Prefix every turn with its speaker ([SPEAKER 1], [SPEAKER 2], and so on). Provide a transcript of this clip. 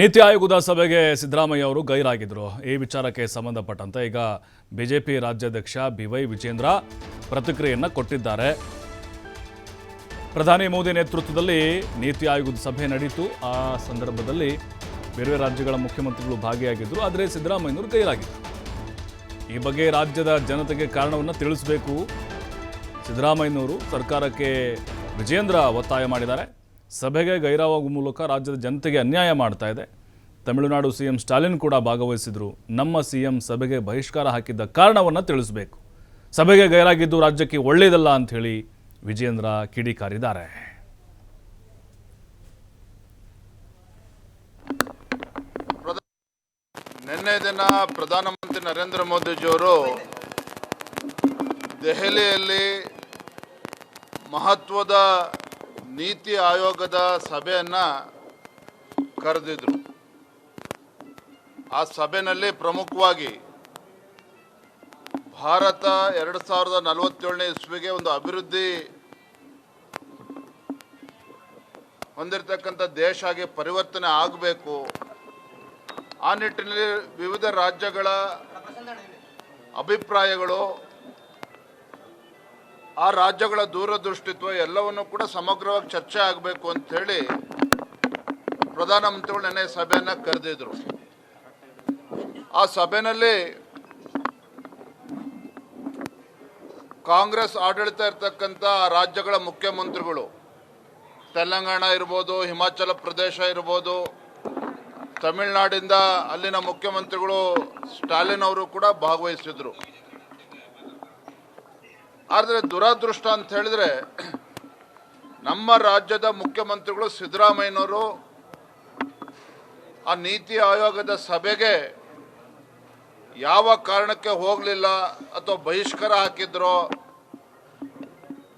[SPEAKER 1] ನೀತಿ ಆಯೋಗದ ಸಭೆಗೆ ಸಿದ್ದರಾಮಯ್ಯ ಅವರು ಗೈರಾಗಿದ್ದರು. ಈ ವಿಚಾರಕ್ಕೆ ಸಂಬಂಧಪಟ್ಟಂತೆ ಈಗ ಬಿಜೆಪಿ ರಾಜ್ಯಾಧ್ಯಕ್ಷ ಬಿವೈ ವಿಜೇಂದ್ರ ಪ್ರತಿಕ್ರಿಯೆಯನ್ನು ಕೊಟ್ಟಿದ್ದಾರೆ. ಪ್ರಧಾನಿ ಮೋದಿ ನೇತೃತ್ವದಲ್ಲಿ ನೀತಿ ಆಯೋಗದ ಸಭೆ ನಡೆಯಿತು. ಆ ಸಂದರ್ಭದಲ್ಲಿ ಬೇರೆ ರಾಜ್ಯಗಳ ಮುಖ್ಯಮಂತ್ರಿಗಳು ಭಾಗಿಯಾಗಿದ್ದರು. ಆದರೆ ಸಿದ್ದರಾಮಯ್ಯನವರು ಗೈರಾಗಿದ್ದರು. ಈ ಬಗ್ಗೆ ರಾಜ್ಯದ ಜನತೆಗೆ ಕಾರಣವನ್ನು ತಿಳಿಸಬೇಕು. ಸಿದ್ದರಾಮಯ್ಯನವರು ಸರ್ಕಾರಕ್ಕೆ ವಿಜೇಂದ್ರ ಒತ್ತಾಯ ಮಾಡಿದ್ದಾರೆ. ಸಭೆಗೆ ಗೈರಾಗುವ ಮೂಲಕ ರಾಜ್ಯದ ಜನತೆಗೆ ಅನ್ಯಾಯ ಮಾಡ್ತಾ ಇದೆ. ತಮಿಳುನಾಡು ಸಿಎಂ ಸ್ಟಾಲಿನ್ ಕೂಡ ಭಾಗವಹಿಸಿದ್ರು. ನಮ್ಮ ಸಿಎಂ ಸಭೆಗೆ ಬಹಿಷ್ಕಾರ ಹಾಕಿದ್ದ ಕಾರಣವನ್ನು ತಿಳಿಸಬೇಕು. ಸಭೆಗೆ ಗೈರಾಗಿದ್ದು ರಾಜ್ಯಕ್ಕೆ ಒಳ್ಳೆಯದಲ್ಲ ಅಂತ ಹೇಳಿ ವಿಜೇಂದ್ರ ಕಿಡಿಕಾರಿದ್ದಾರೆ.
[SPEAKER 2] ನಿನ್ನೆ ದಿನ ಪ್ರಧಾನಮಂತ್ರಿ ನರೇಂದ್ರ ಮೋದಿಜಿಯವರು ದೆಹಲಿಯಲ್ಲಿ ಮಹತ್ವದ ನೀತಿ ಆಯೋಗದ ಸಭೆಯನ್ನು ಕರೆದಿದ್ರು. ಆ ಸಭೆಯಲ್ಲಿ ಪ್ರಮುಖವಾಗಿ ಭಾರತ 2047ನೇ ಇಸ್ವಿಗೆ ಒಂದು ಅಭಿವೃದ್ಧಿ ಹೊಂದಿರತಕ್ಕಂಥ ದೇಶ ಆಗಿ ಪರಿವರ್ತನೆ ಆಗಬೇಕು. ಆ ನಿಟ್ಟಿನಲ್ಲಿ ವಿವಿಧ ರಾಜ್ಯಗಳ ಅಭಿಪ್ರಾಯಗಳು, ಆ ರಾಜ್ಯಗಳ ದೂರದೃಷ್ಟಿತ್ವ ಎಲ್ಲವನ್ನು ಕೂಡ ಸಮಗ್ರವಾಗಿ ಚರ್ಚೆ ಆಗಬೇಕು ಅಂಥೇಳಿ ಪ್ರಧಾನಮಂತ್ರಿಗಳು ನೆನ್ನೆ ಸಭೆಯನ್ನು ಕರೆದಿದ್ರು. ಆ ಸಭೆಯಲ್ಲಿ ಕಾಂಗ್ರೆಸ್ ಆಡಳಿತ ಇರತಕ್ಕಂಥ ರಾಜ್ಯಗಳ ಮುಖ್ಯಮಂತ್ರಿಗಳು, ತೆಲಂಗಾಣ ಇರ್ಬೋದು, ಹಿಮಾಚಲ ಪ್ರದೇಶ ಇರ್ಬೋದು, ತಮಿಳುನಾಡಿಂದ ಅಲ್ಲಿನ ಮುಖ್ಯಮಂತ್ರಿಗಳು ಸ್ಟಾಲಿನ್ ಅವರು ಕೂಡ ಭಾಗವಹಿಸಿದ್ರು. ಆದರೆ ದುರದೃಷ್ಟ ಅಂತ ಹೇಳಿದ್ರೆ, ನಮ್ಮ ರಾಜ್ಯದ ಮುಖ್ಯಮಂತ್ರಿಗಳು ಸಿದ್ದರಾಮಯ್ಯನವರು ಆ ನೀತಿ ಆಯೋಗದ ಸಭೆಗೆ ಯಾವ ಕಾರಣಕ್ಕೆ ಹೋಗಲಿಲ್ಲ ಅಥವಾ ಬಹಿಷ್ಕಾರ ಹಾಕಿದ್ರೋ